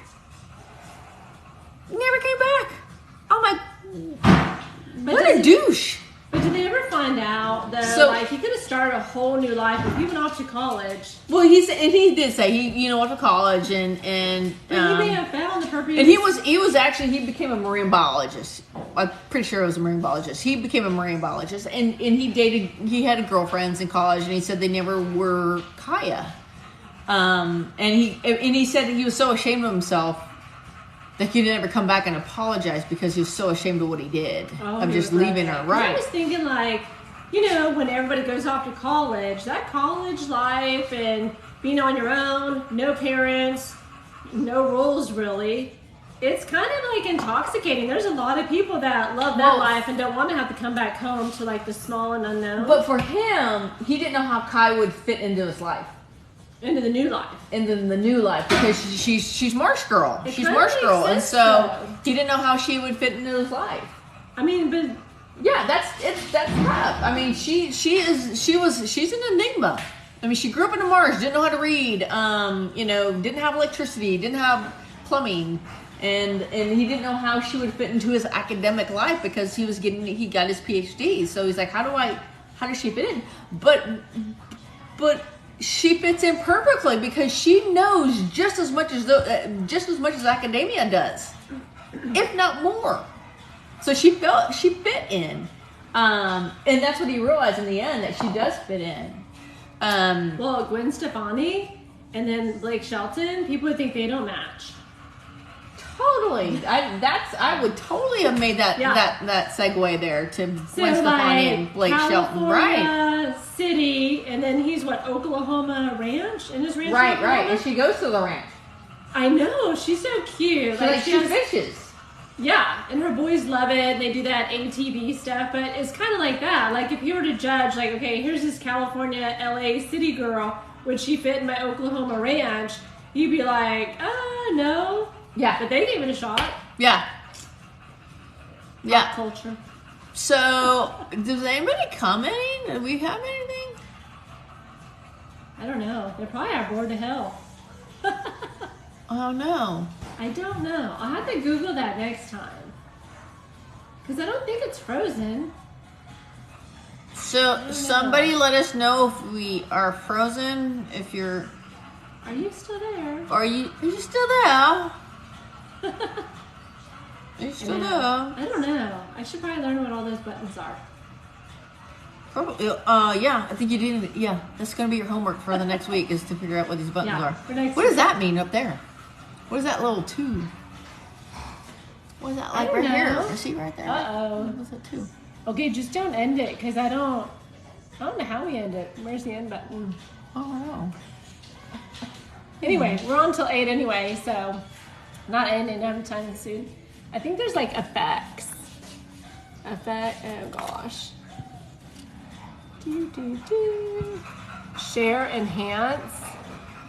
Never came back. Oh my! What a douche! But did they ever find out though? Like he could have started a whole new life if he went off to college. Well, he did say he went to college and But he may have found the purpose. And he became a marine biologist. I'm pretty sure he was a marine biologist. He became a marine biologist, and he had girlfriends in college, and he said they never were Kaya. And he said that he was so ashamed of himself that he didn't ever come back and apologize because he was so ashamed of what he did of just leaving her. Right. I was thinking like, when everybody goes off to college, that college life and being on your own, no parents, no rules really, it's kind of like intoxicating. There's a lot of people that love that life and don't want to have to come back home to like the small and unknown. But for him, he didn't know how Kai would fit into his life. Into the new life. Into the new life because she's Marsh Girl. She's Marsh Girl, and so though. He didn't know how she would fit into his life. I mean, but yeah, that's tough. I mean, she's an enigma. I mean, she grew up in the marsh, didn't know how to read. Didn't have electricity, didn't have plumbing, and he didn't know how she would fit into his academic life because he got his PhD. So he's like, how does she fit in? But she fits in perfectly because she knows just as much as academia does, if not more. So she fit in. And that's what he realized in the end, that she does fit in. Well, Gwen Stefani and then Blake Shelton, people would think they don't match. Totally. I would totally have made that segue there to Gwen Stefani and Blake Shelton. Right. City, and then he's Oklahoma Ranch? And his ranch Right. And she goes to the ranch. I know. She's so cute. She's vicious. Yeah, and her boys love it. They do that ATV stuff, but it's kind of like that. Like, if you were to judge, like, okay, here's this California, LA city girl, would she fit in my Oklahoma ranch? You'd be like, no. Yeah. But they gave it a shot. Yeah. Yeah. Pop culture. So, does anybody commenting? Do we have anything? I don't know. They probably are bored to hell. Oh, no. I don't know. I'll have to Google that next time. Because I don't think it's frozen. So, somebody let us know if we are frozen, if you're... Are you still there? Are you still there? Are you still there? I don't know. I should probably learn what all those buttons are. Probably. Yeah, I think you did. Yeah, that's going to be your homework for the next week, is to figure out what these buttons are. What does that mean up there? What is that little tube? What is that like right here? You see right there? Uh-oh. What's that tube? Okay, just don't end it, because I don't know how we end it. Where's the end button? Oh, no. Anyway, we're on till 8 anyway, so not ending anytime soon. I think there's like effects. Oh gosh. Share, enhance.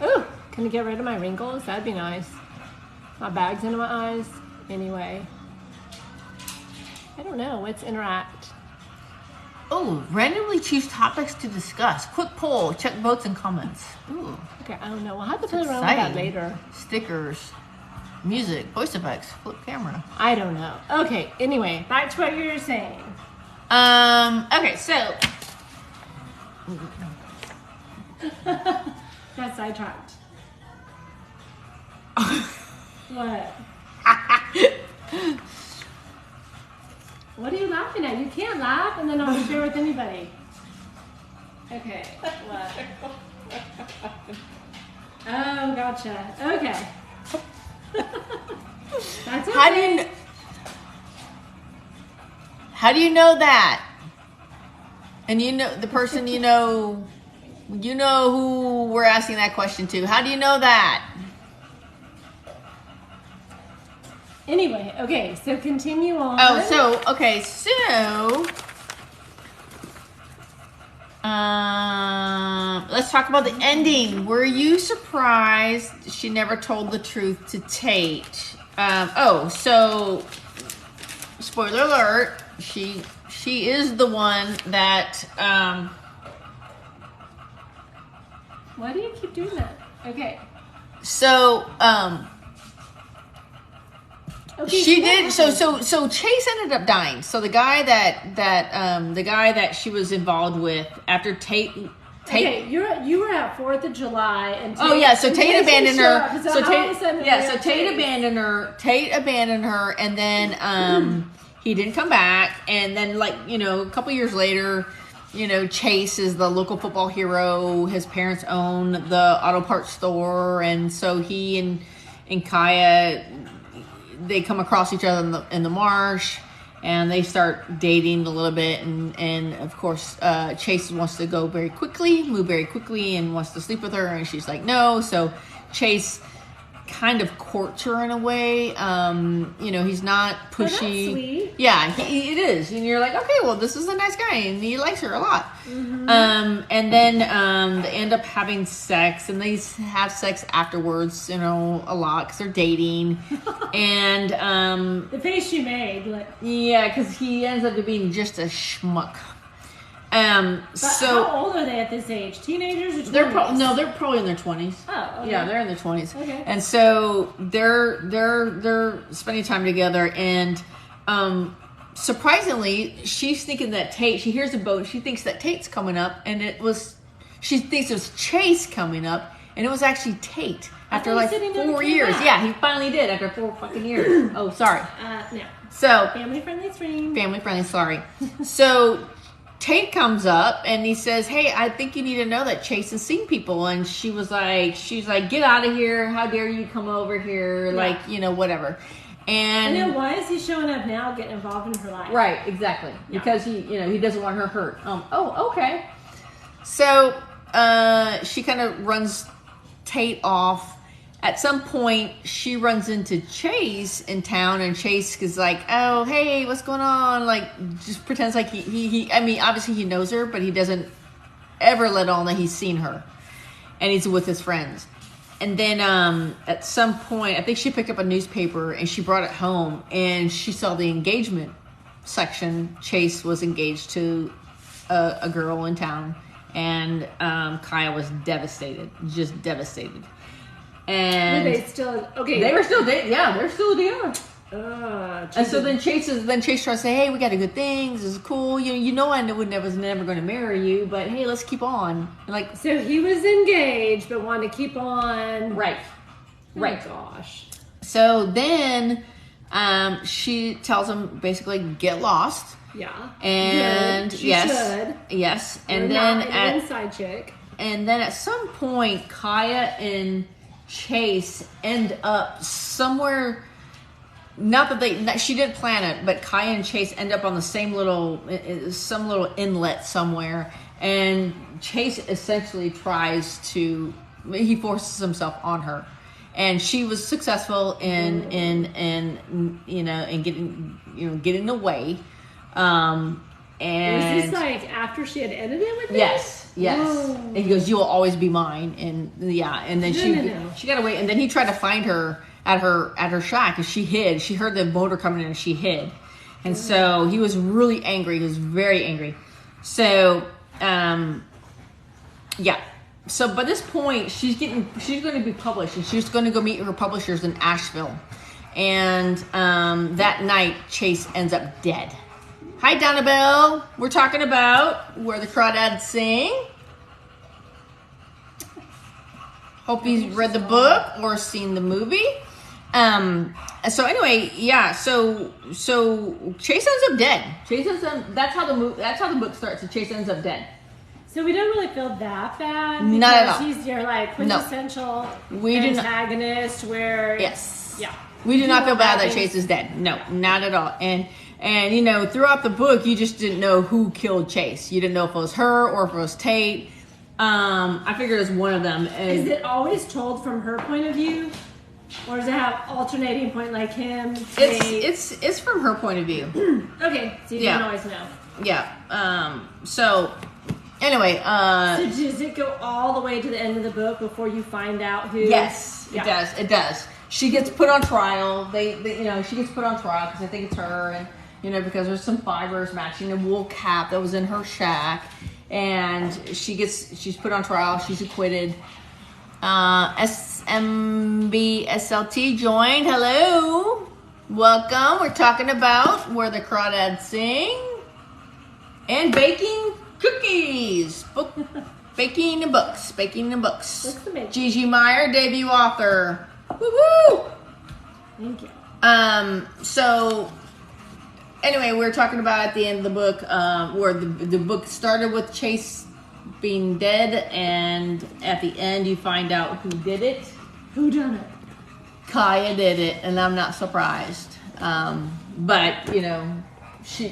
Oh, can I get rid of my wrinkles? That'd be nice. My bags under my eyes. Anyway. I don't know. What's interact? Oh, randomly choose topics to discuss. Quick poll. Check votes and comments. Ooh. Okay, I don't know. We'll have to play around with that later. Stickers. Music. Voice effects. Flip camera. I don't know. Okay, anyway. Back to what you were saying. Okay, so... Got sidetracked. What? What are you laughing at? You can't laugh and then I'll share with anybody. Okay. What? Oh, gotcha. Okay. That's okay. How do you know that? And you know the person you know who we're asking that question to. How do you know that? Anyway, okay, so continue on. Let's talk about the ending. Were you surprised she never told the truth to Tate? So spoiler alert, she is the one that Why do you keep doing that? Okay. So okay, she did. So Chase ended up dying. So the guy that she was involved with after Tate. Okay, you were at 4th of July and so Tate abandoned her. Tate abandoned her. Tate abandoned her, and then he didn't come back. And then a couple years later, Chase is the local football hero. His parents own the auto parts store, and so he and Kaya, they come across each other in the marsh, and they start dating a little bit, and of course Chase wants to move very quickly, and wants to sleep with her, and she's like no. So Chase kind of courts her in a way. He's not pushy. Oh, that's sweet. Yeah, it is, and you're like, okay, well, this is a nice guy, and he likes her a lot. Mm-hmm. And then they end up having sex, and they have sex afterwards, a lot because they're dating. And the face she made, yeah, because he ends up being just a schmuck. But how old are they at this age? Teenagers or 20s? They're probably in their 20s. Oh, okay. Yeah, they're in their 20s. Okay. And so they're spending time together, and surprisingly, she's thinking that she hears a boat, she thinks that Tate's coming up, and she thinks it was Chase coming up, and it was actually Tate after 4 years. Yeah, he finally did after 4 fucking years. Oh, sorry. No. So family friendly stream. Family friendly, sorry. So Tate comes up and he says, "Hey, I think you need to know that Chase has seen people." And she's like, "Get out of here! How dare you come over here? Yeah. Like, whatever." And then why is he showing up now, getting involved in her life? Right, exactly. Yeah. Because he doesn't want her hurt. Okay. So she kind of runs Tate off. At some point, she runs into Chase in town, and Chase is like, "Oh, hey, what's going on?" Like, just pretends like he I mean, obviously he knows her, but he doesn't ever let on that he's seen her. And he's with his friends. And then at some point, I think she picked up a newspaper, and she brought it home, and she saw the engagement section. Chase was engaged to a girl in town, and Kaya was devastated, just devastated. And were they still okay? They were still dating. Yeah, they're still together. And so then Chase tries to say, "Hey, we got a good thing. This is cool. I was never going to marry you, but hey, let's keep on." And like, so he was engaged, but wanted to keep on. Right. Right. Oh, gosh. So then, she tells him basically get lost. Yeah. And she should. Yes. We're And not then an inside chick. And then at some point, Kaya and Chase end up somewhere. Not that she didn't plan it, but Kaya and Chase end up on the same some little inlet somewhere, and Chase essentially he forces himself on her, and she was successful in getting away. And was this like after she had ended it with him? Yes. Whoa. And he goes, "You will always be mine." And and then she got away, and then he tried to find her at her shack, and she hid. She heard the motor coming in, and she hid. And so he was really angry. He was very angry. So So by this point, she's going to be published, and she's going to go meet her publishers in Asheville. And that night, Chase ends up dead. Hi, Donnabelle. We're talking about Where the Crawdads Sing. Hope you've read the book or seen the movie. So anyway, yeah. So Chase ends up dead. That's how the book starts. And Chase ends up dead. So we don't really feel that bad. Not at all. He's your quintessential antagonist. Where we do not feel bad that Chase is dead. No, not at all. And throughout the book, you just didn't know who killed Chase. You didn't know if it was her or if it was Tate. I figured it was one of them. Is it always told from her point of view, or does it have alternating point like him? Tate? It's from her point of view. Okay, so you don't always know. Yeah. So anyway. So does it go all the way to the end of the book before you find out who? Yes, it does. It does. She gets put on trial. She gets put on trial because I think it's her, and because there's some fibers matching a wool cap that was in her shack, and she's put on trial. She's acquitted. SMBSLT joined. Hello, welcome. We're talking about Where the Crawdads Sing and baking cookies. Baking and books. GiGi Meier, debut author. Woo-hoo! Thank you. So anyway, we're talking about at the end of the book, where the book started with Chase being dead, and at the end you find out who did it. Who done it? Kaya did it, and I'm not surprised. But she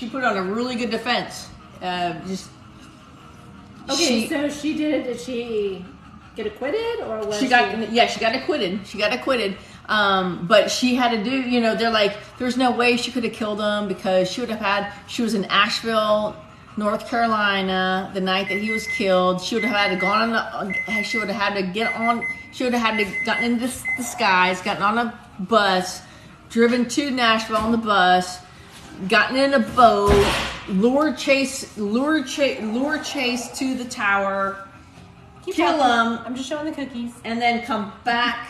put on a really good defense. So she did it. Did she get acquitted, or was she got acquitted. She got acquitted. But she had to do, they're like, there's no way she could have killed him because she was in Asheville, North Carolina, the night that he was killed. She would have had to gotten into disguise, gotten on a bus, driven to Nashville on the bus, gotten in a boat, lure Chase to the tower, kill him. I'm just showing the cookies. And then come back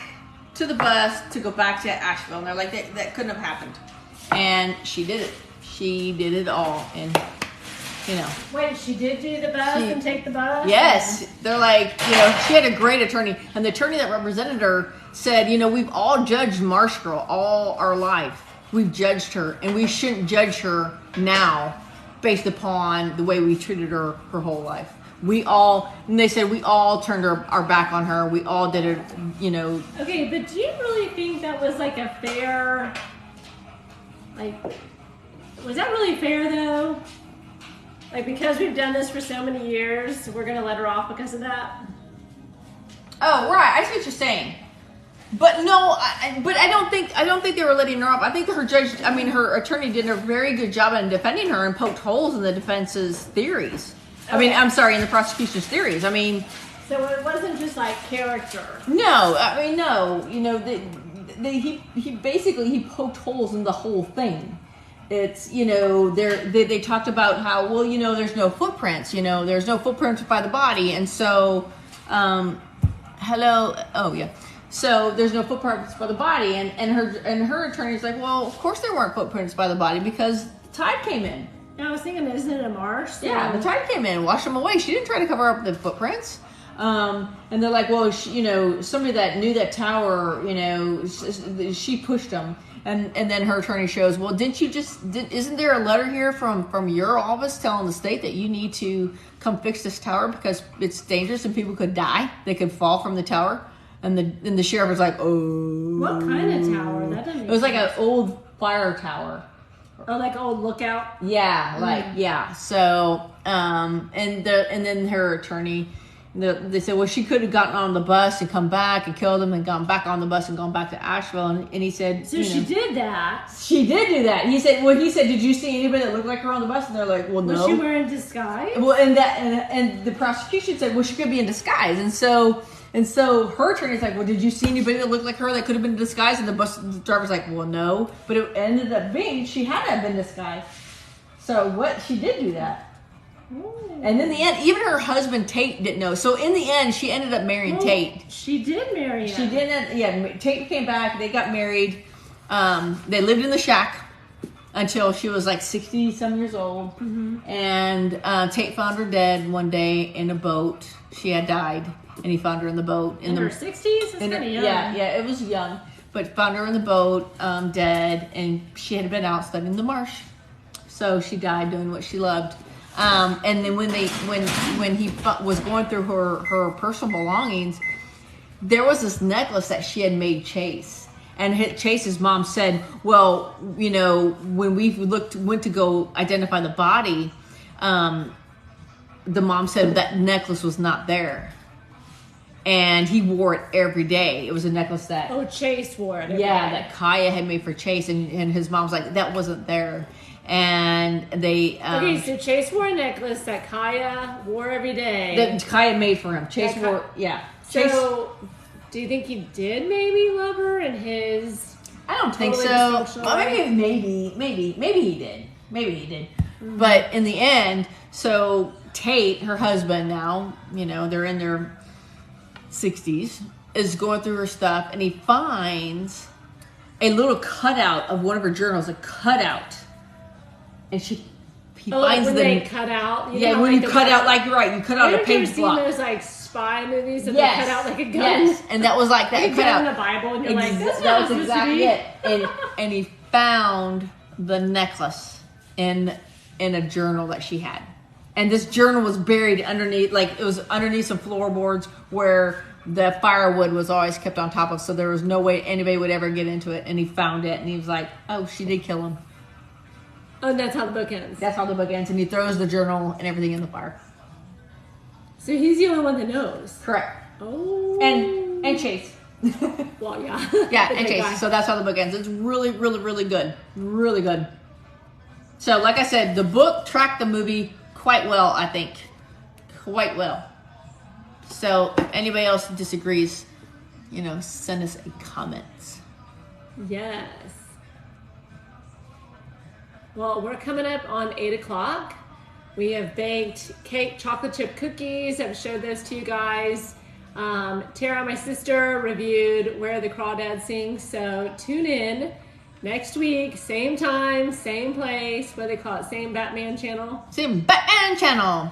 to the bus to go back to Asheville. And they're like, that couldn't have happened. And she did it. She did it all. And you know. Wait, she did do the bus and take the bus? Yes. They're like, you know, she had a great attorney. And the attorney that represented her said, you know, we've all judged Marsh Girl all our life. We've judged her. And we shouldn't judge her now based upon the way we treated her her whole life. And they said we all turned our back on her. We all did it, you know. Okay, but do you really think that was like a fair, like, was that really fair though? Like, because we've done this for so many years, we're gonna let her off because of that? Oh, right. I see what you're saying. But no, I don't think they were letting her off. I think that her attorney did a very good job in defending her and poked holes in the defense's theories. Okay. In the prosecution's theories. I mean, so it wasn't just like character. No, no. You know, he basically poked holes in the whole thing. It's, you know, they talked about how, well, you know, there's no footprints. You know, there's no footprints by the body, and so, So there's no footprints by the body, and her attorney's like, well, of course there weren't footprints by the body because the tide came in. I was thinking, isn't it a marsh? So... Yeah, the tide came in and washed them away. She didn't try to cover up the footprints. And they're like, well, you know, somebody that knew that tower, you know, she pushed them. And then her attorney shows, well, isn't there a letter here from your office telling the state that you need to come fix this tower because it's dangerous and people could die? They could fall from the tower. And the sheriff was like, oh. What kind of tower? That doesn't. It was like an old fire tower. Oh, like old lookout. Yeah, yeah. So, and then her attorney, they said, well, she could have gotten on the bus and come back and killed him and gone back on the bus and gone back to Asheville. And he said, so she did that. She did do that. He said, did you see anybody that looked like her on the bus? And they're like, well, no. Was she wearing disguise? Well, and the prosecution said, well, she could be in disguise. And so her attorney's like, well, did you see anybody that looked like her that could have been in disguise? And the bus driver's like, well, no. But it ended up being she had to have been disguised. So she did do that. Ooh. And in the end, even her husband Tate didn't know. So in the end, she ended up marrying Tate. She did marry him. She didn't. Yeah, Tate came back. They got married. They lived in the shack until she was like 60-some years old. Mm-hmm. And Tate found her dead one day in a boat. She had died. And he found her in the boat. In her 60s? That's kind of young. Yeah, it was young. But found her in the boat, dead, and she had been out studying the marsh. So she died doing what she loved. And then when he was going through her personal belongings, there was this necklace that she had made Chase. And Chase's mom said, well, you know, when we went to go identify the body, the mom said that necklace was not there. And he wore it every day. It was a necklace that... Oh, Chase wore it every day. That Kaya had made for Chase. And his mom was like, that wasn't there. And they... okay, so Chase wore a necklace that Kaya wore every day. That Kaya made for him. Chase wore... Yeah. Chase, so, do you think he did maybe love her in his... I don't think so. Well, maybe he did. Maybe he did. Mm-hmm. But in the end, so Tate, her husband now, you know, they're in their 60s, is going through her stuff, and he finds a little cutout of one of her journals, and he finds when the they cut out. When you cut out, like you're right, you cut out a page block. Have you ever seen those like spy movies that they cut out like a gun? Yes, and that was like that. Like a gun in the Bible, and you're like, that's not that was exactly it. And he found the necklace in a journal that she had. And this journal was buried underneath, like it was underneath some floorboards where the firewood was always kept on top of, so there was no way anybody would ever get into it. And he found it, and he was like, oh, she did kill him. Oh, and that's how the book ends. That's how the book ends, and he throws the journal and everything in the fire. So he's the only one that knows. Correct. Oh. And Chase. Well, yeah. Yeah, and Chase. Guy. So that's how the book ends. It's really, really, really good. Really good. So, like I said, the book tracked the movie quite well, I think. Quite well. So, if anybody else disagrees, you know, send us a comment. Yes. Well, we're coming up on 8 o'clock. We have baked chocolate chip cookies. I've showed those to you guys. Tara, my sister, reviewed Where the Crawdads Sing. So tune in Next week, same time, same place. What do they call it? Same Batman channel? Same Batman channel.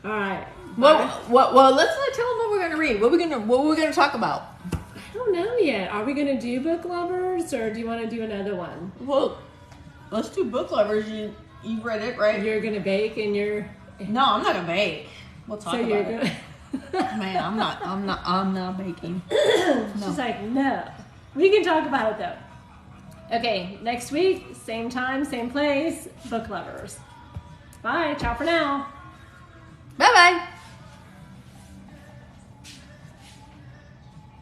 All right. Well, let's not tell them what we're going to read. What we're going to talk about. I don't know yet. Are we going to do book lovers, or do you want to do another one? Well, let's do book lovers. You read it, right? You're going to bake, and you're... No, I'm not going to bake. We'll talk about it. Gonna... Man, I'm not baking. She's like, no. We can talk about it, though. Okay, next week, same time, same place, book lovers. Bye. Ciao for now. Bye-bye.